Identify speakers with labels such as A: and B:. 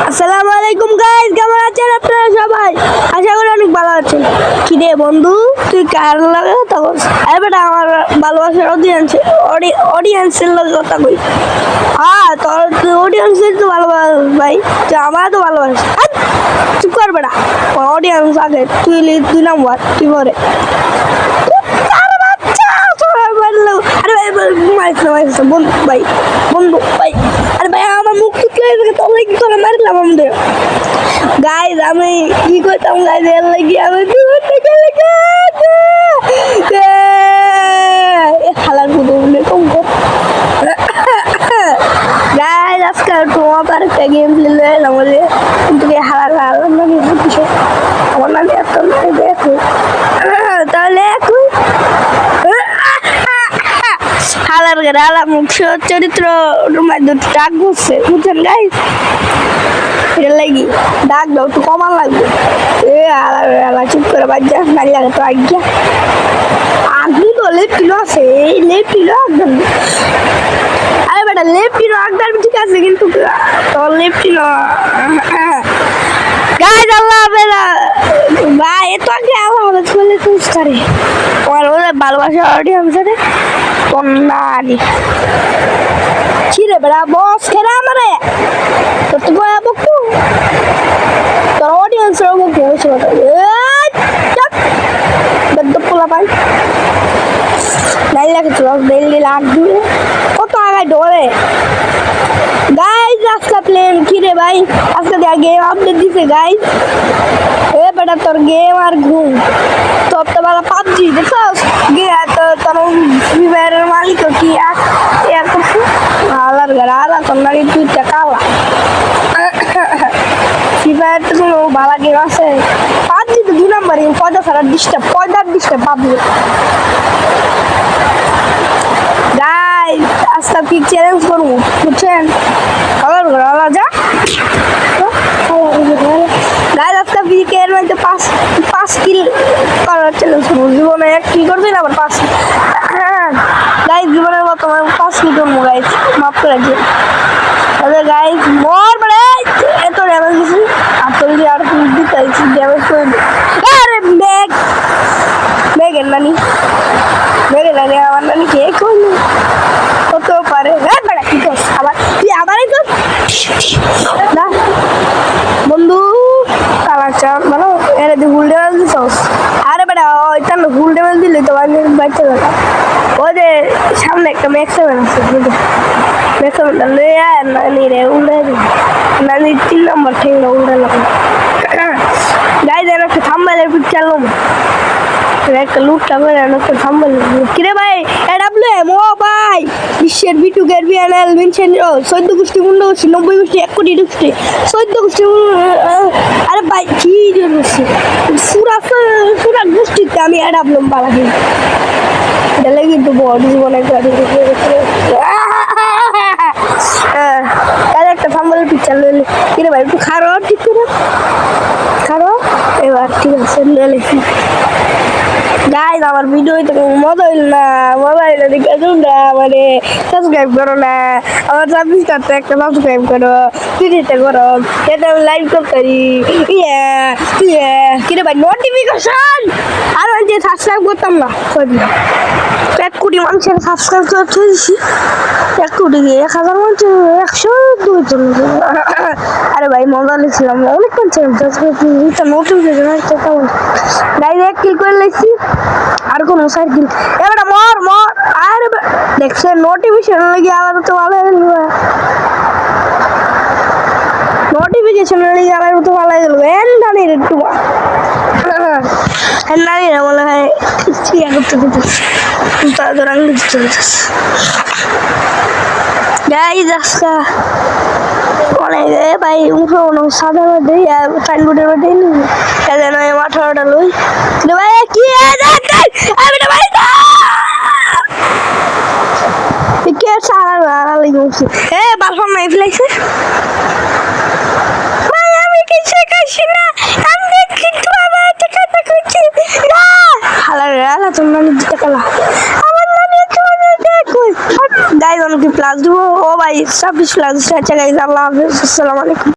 A: আসসালামু আলাইকুম গাইস, কেমন আছেন আপনারা সবাই? আশা করি অনেক ভালো আছেন। কি রে বন্ধু, তুই কার লাগে কথা বলছিস? আরে বেটা, আমার ভালোবাসার অডিয়েন্সের লগে কথা কই। হ্যাঁ, তোর অডিয়েন্সের তো ভালোবাস ভাই, তুই আমার তো ভালোবাসিস। চুপ কর বেটা, অডিয়েন্স আগে, তুই 2 নম্বর, তুই পরে। আরে ভাই মারিস বন্ধু ভাই, আরে ভাই আমার মুখ টুকলে তোমরা কি করে মারলাম আমাদের গাইজ। আমি কি করতাম গাইজ, এর লাগি আমি খালার মতো কম কর গাইজ। আজকে তোমার আর একটা গেম খেলে এলাম বলে, কিন্তু হারালাম না কিছু। আমার নাম এত দেখো তাহলে এখন হালার গালা মুখ্য চরিত্র ডাক বসছে, বুঝছেন গাইজ? এটা লাগি ডাক দাও, একটু কমান লাগবে। চুপ করে বাজ্যা নারী লাগে তো আজ্ঞা। আগুন তো লেফটিনো আছে, এই লেফটিনো একদম। আরে বেটা লেফটিনো একদম ঠিক আছে, কিন্তু তোর লেফটিনো গাইজ আল্লাহ বেলা ভাই এত আগে আমাদের চলে চুজ করে ওদের ভালোবাসা অডিয়েন্সে কন্যানি ছিঁড়ে বেড়া বস খেরা আমারে তোর তো গয়া বকু তোর অডিয়েন্সের বকু হয়েছে পোলা পাই নাই লাগে তো ডেলি লাগ দিয়ে কত আগায় ডরে গাইজ। আজকে প্লেন কিরে ভাই, আজকে গেম আপডেট দিছে গাইজ। এ বেটা তোর গেম আর ঘুম তোর তো বেলা পাবজি দেখছস গে তো তোর ফ্রি ফায়ারের মালিক কি এর করছে আলার গালা তোর নাকি তুইটা কালা। ফ্রি ফায়ার তো কোনো ভালো গেম আছে, পাবজি তো 2 নম্বর গেম, পয়দা ছাড়া ডিস্টার্ব পাবজি গাইজ। আজকে কি চ্যালেঞ্জ করবো বুঝছেন, আলার গালা যা গাইজ। আজকে বিকের মধ্যে 5 কিল করার চ্যালেঞ্জ করবো। জীবনে 1 কিল করবেন আবার 5 গাইজ, জীবনের মতো 5 কিল করবো গাইজ, মাফ করে দিয়ে তাহলে গাইজ। মর বেড়ে এত ড্যামেজ দিছি আর তোর যদি আর দিতে ড্যামেজ করে দিই। আরে মেঘের নানি আমার নানি কে করলি হতেও পারে। হ্যাঁ বেড়া কি করছ আবার, তুই আবারই কর না বন্ধু কালাচা মানে এর হুল ডেমেজ দিস। আরে বেটা ওইটা হুল ডেমেজ দিলে তো বাচ্চা বেটা ওই যে সামনে একটা ম্যাক্স7 আছে, ম্যাক্স7 নানি রে উল্টে নানি 3 নম্বর ঠেঙ্গা উল্টে লাগলো গাই যেন একটা থাম্বাইলের পিকচার লো একটা লুটটা করে একটা থাম্বাইল। কিরে ভাই এডাব্লিউএম ও ভাই বিশ্বের বিটু গ্যারবিয়ান মিনছেন 14 গোষ্ঠী 15 গোষ্ঠী 90 গোষ্ঠী 1 কোটি গোষ্ঠী 14 গোষ্ঠী। আরে ভাই কি বলছি পুরা গোষ্ঠীতে আমি এডাব্লিউএম বাড়াই এটা লেগে কিন্তু বড় জীবনে গাড়ি একটা থাম্বাইলের পিকচার লইলে। কিরে ভাই একটু খারো ঠিক করে খারো এবার ঠিক আছে লেলেছি গাইজ। আমার ভিডিওতে মজা হইল না, মজা হইলে দেখে তোমরা মানে সাবস্ক্রাইব করো না, আমার সাবস্ক্রাইবটা একটা সাবস্ক্রাইব করো, ভিডিওটা করো, এটা আমি লাইভ করতে পারি। কিরে ভাই নোটিফিকেশন আর যে সাবস্ক্রাইব করতাম না 1 কোটি মানুষের সাবস্ক্রাইব করতে দিছি, 1 কোটি 1000 মানুষের 102 জন। আরে ভাই মজা লিখছিলাম অনেক নোটিফিকেশন আসছে কেমন গাইজ। 1 কিল করে লিখছি আর কোনো 4 কিল এবার মর আর দেখছে নোটিফিকেশন লেগে আবার তো ভালো নোটিফিকেশন লেগে আবার তো ভালো গেল এন্ডানির একটু এন্ডানির বলে হয় ঠিক করতে দিতে তাদের আঙ্গুল চলছে গাইজ। আজকে অনেক ভাই উঠো সাদা মধ্যে সাইনবোর্ডের মধ্যে যেন 18টা লই ভাই কি কে সারা লাগছে এ বালফাম নাই ফেলাইছে ভাই আমি কিছু খাইছি না, আমি কিন্তু আবার একটা কথা কইছি না হালা তোমরা নিতে কালা আমার নানি তোমাদের দেখো গাইজ। আমাকে প্লাস দিব ও ভাই 26 প্লাস। আচ্ছা গাইজ আল্লাহ হাফেজ, আসসালামু আলাইকুম।